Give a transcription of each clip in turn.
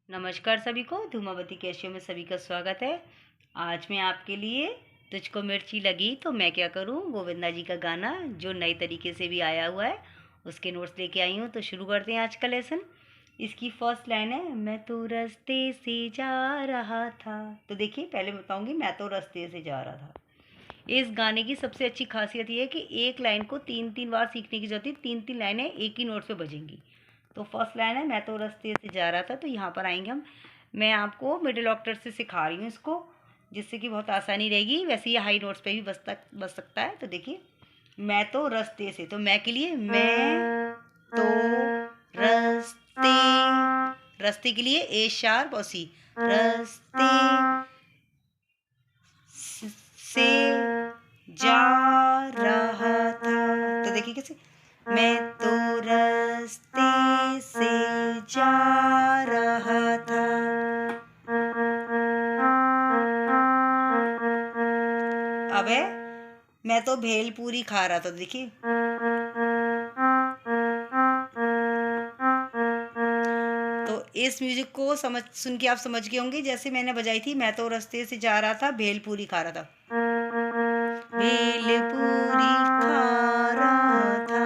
नमस्कार सभी को, धूमावती कैशियो में सभी का स्वागत है। आज मैं आपके लिए तुझको मिर्ची लगी तो मैं क्या करूं गोविंदा जी का गाना जो नए तरीके से भी आया हुआ है उसके नोट्स लेके आई हूं। तो शुरू करते हैं आज का लेसन। इसकी फर्स्ट लाइन है, मैं तो रास्ते से जा रहा था। तो देखिए, पहले बताऊंगी मैं तो रास्ते से जा रहा था। इस गाने की सबसे अच्छी खासियत ये है कि एक लाइन को तीन तीन बार सीखने की जरूरत है। तीन तीन लाइनें एक ही नोट पे बजेंगी। तो फर्स्ट लाइन है, मैं तो रास्ते से जा रहा था। तो यहाँ पर आएंगे हम। मैं आपको मिडिल ऑक्टेव से सिखा रही हूँ इसको, जिससे कि बहुत आसानी रहेगी। वैसे ये हाई नोट्स पे भी बज सकता है। तो देखिए, मैं तो रास्ते से, तो मैं के लिए मैं तो रास्ते, रास्ते के लिए ए शार्प और सी, रास्ते से जा रहा था। तो देखिए कैसे, मैं तो रास्ते से जा रहा था। अब है, मैं तो भेल पूरी खा रहा था। देखिए, तो इस म्यूजिक को सुन के आप समझ गए होंगे। जैसे मैंने बजाई थी, मैं तो रास्ते से जा रहा था, भेल पूरी खा रहा था, भेल पूरी खा रहा था।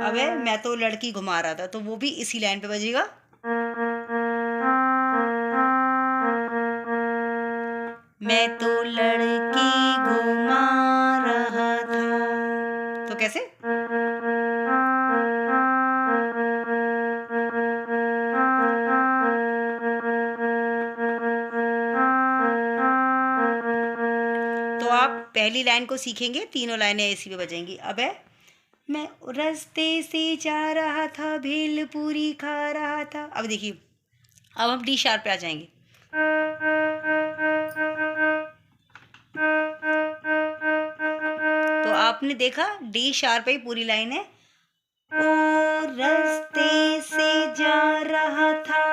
अब है, मैं तो लड़की घुमा रहा था। तो वो भी इसी लाइन पे बजेगा। मैं तो लड़की घुमा रहा था। तो कैसे, तो आप पहली लाइन को सीखेंगे, तीनों लाइनें इसी पे बजेंगी। अब है, मैं रास्ते से जा रहा था, भेल पूरी खा रहा था। अब देखिए, अब हम डी शार्प पे आ जाएंगे। तो आपने देखा, डी शार्प पे पूरी लाइन है। ओ रास्ते से जा रहा था।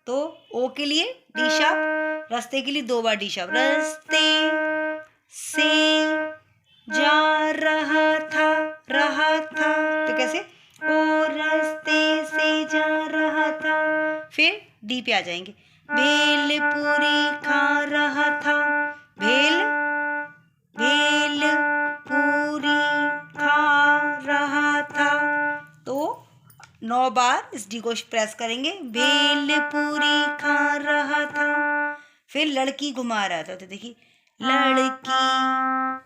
तो ओ के लिए डी शार्प, रास्ते के लिए दो बार डी शार्प, रास्ते से जा रहा था, रहा था। तो कैसे, ओ रास्ते से जा रहा था। फिर डी पे आ जाएंगे, भेल पूरी खा रहा था, भेल भेल पूरी खा रहा था। तो 9 बार इस डी को प्रेस करेंगे, भेल पूरी खा रहा था। फिर लड़की घुमा रहा था। तो देखिए, लड़की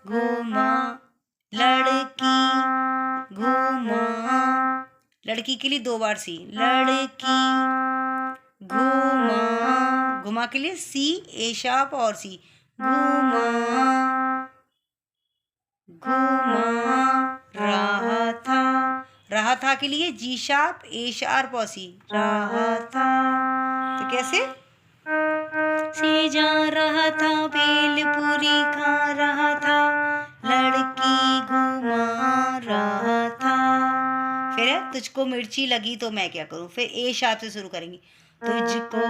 घुमा, लड़की घुमा, लड़की के लिए दो बार सी, लड़की घुमा, घुमा के लिए सी, ए शार्प और सी, घुमा घुमा रहा था के लिए जी शार्प, ए शार्प और सी, रहा था। तो कैसे, से जा रहा था, भेल पूरी खा रहा था, लड़की घुमा रहा था। फिर है, तुझको मिर्ची लगी तो मैं क्या करूं। फिर ए शार्प से शुरू करेंगे, तुझको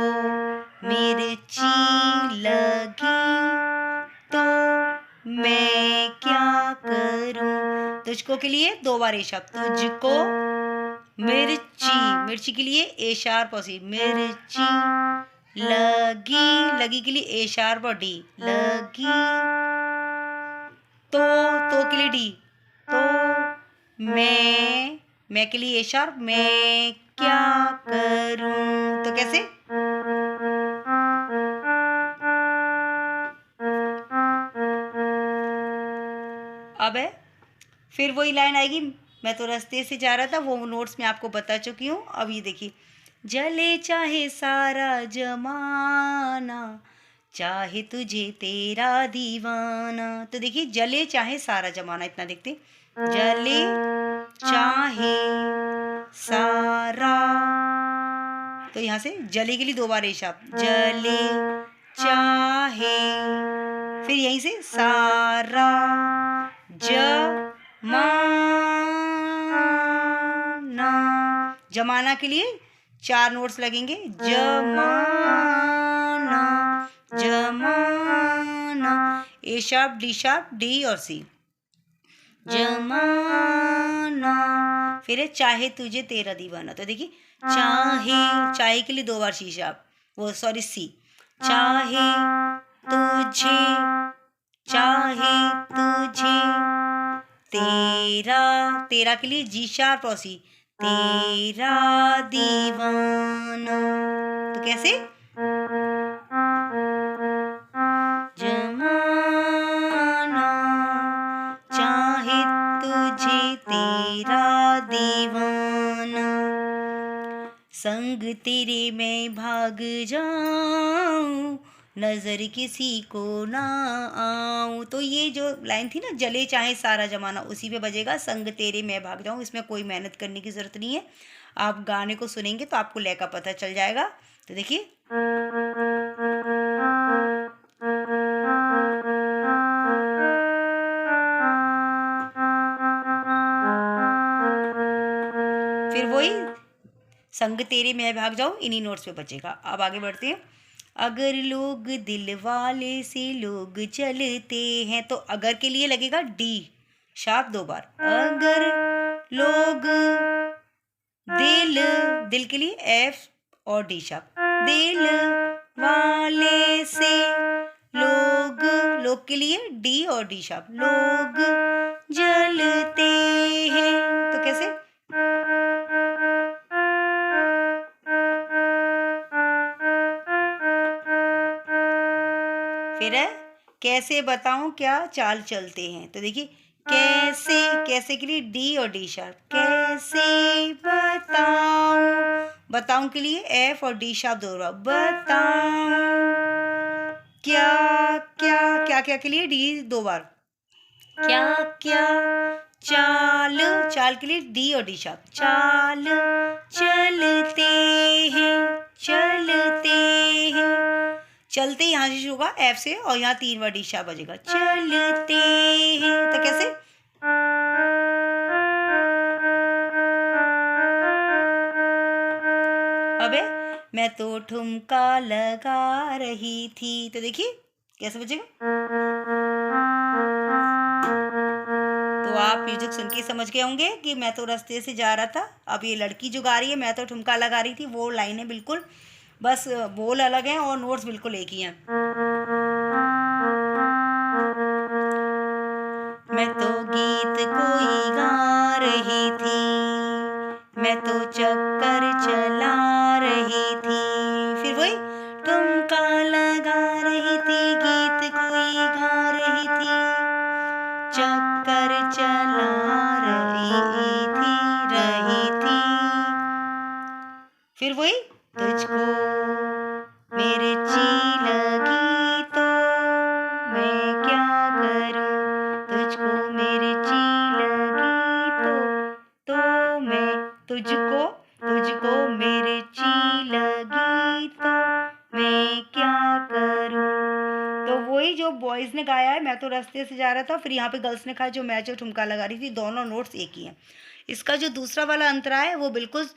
मिर्ची लगी तो मैं क्या करूं। तुझको के लिए दो बार ए शार्प, तुझको मिर्ची, मिर्ची के लिए ए शार्प और सी, मिर्ची लगी, लगी के लिए ए शार्प और डी, लगी। तो के लिए डी, तो मैं के लिए ए शार्प, मैं क्या करूं। तो कैसे, अब है, फिर वही लाइन आएगी, मैं तो रास्ते से जा रहा था। वो नोट्स में आपको बता चुकी हूँ। अब ये देखिए, जले चाहे सारा जमाना, चाहे तुझे तेरा दीवाना। तो देखिए, जले चाहे सारा जमाना, इतना देखते, जले चाहे सारा। तो यहाँ से जले के लिए दो बार ए शार्प, जले चाहे, फिर यहीं से सारा जमाना, जमाना के लिए चार नोट्स लगेंगे, जमाना जमाना, ए शार्प डी और सी। जमाना। फिर है चाहे तुझे तेरा दीवाना। तो देखिए चाहे, चाहे के लिए 2 बार शीशा, वो सॉरी सी। चाहे तुझे, चाहे तुझे तेरा, तेरा के लिए जी शार्प और सी। तेरा दीवाना। तो कैसे? जमाना चाहे तुझे तेरा दीवाना, संग तेरे मैं भाग जाऊं, नजर किसी को ना आऊं। तो ये जो लाइन थी ना, जले चाहे सारा जमाना, उसी पे बजेगा संग तेरे मैं भाग जाऊं। इसमें कोई मेहनत करने की जरूरत नहीं है, आप गाने को सुनेंगे तो आपको लय का पता चल जाएगा। तो देखिए फिर वही संग तेरे मैं भाग जाऊं, इन्हीं नोट्स पे बचेगा। अब आगे बढ़ते हैं। अगर लोग दिल वाले से लोग चलते हैं, तो अगर के लिए लगेगा डी शार्प 2 बार। अगर लोग, दिल, दिल के लिए एफ और डी शार्प। दिल वाले से लोग, लोग के लिए डी और डी शार्प। लोग जलते हैं, तो कैसे? फिर है कैसे बताऊं क्या चाल चलते हैं। तो देखिए कैसे, कैसे के लिए डी और डी शार्प। कैसे बताऊं, बताऊं के लिए एफ और डी शार्प 2 बार। बताऊं क्या, क्या, क्या क्या के लिए डी 2 बार। क्या क्या चाल, चाल के लिए डी और डी शार्प। चाल चलते हैं, चलते हैं, चलते यहाँ से शुरू होगा एफ से, और यहाँ 3 बार डी शार्प बजेगा। चलते हैं, तो कैसे? अबे मैं तो ठुमका लगा रही थी। तो देखिए कैसे बजेगा। तो आप म्यूजिक सुन के समझ गए होंगे कि मैं तो रास्ते से जा रहा था। अब ये लड़की जो गा रही है मैं तो ठुमका लगा रही थी, वो लाइन है बिल्कुल, बस बोल अलग हैं और नोट्स बिल्कुल एक ही हैं। मैं तो गीत कोई गा रही थी, मैं तो चक्कर चला रही थी। फिर वही ठुमका लगा रही थी, गीत कोई गा रही थी, चक्कर चला रही थी। फिर वही तुझको मिर्ची लगी तो मैं क्या करूं, तुझको मिर्ची लगी तो मैं, तुझको, तुझको मिर्ची लगी तो मैं क्या करूं। तो वही जो बॉयज ने गाया है मैं तो रास्ते से जा रहा था, फिर यहाँ पे गर्ल्स ने कहा जो मैं जो ठुमका लगा रही थी, दोनों नोट्स एक ही हैं। इसका जो दूसरा वाला अंतरा है वो बिल्कुल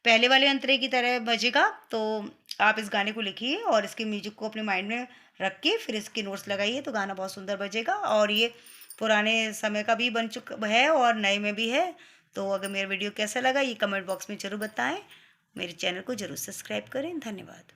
पहले वाले अंतरे की तरह बजेगा। तो आप इस गाने को लिखिए और इसके म्यूजिक को अपने माइंड में रख के फिर इसके नोट्स लगाइए, तो गाना बहुत सुंदर बजेगा। और ये पुराने समय का भी बन चुका है और नए में भी है। तो अगर मेरा वीडियो कैसा लगा ये कमेंट बॉक्स में ज़रूर बताएं, मेरे चैनल को ज़रूर सब्सक्राइब करें। धन्यवाद।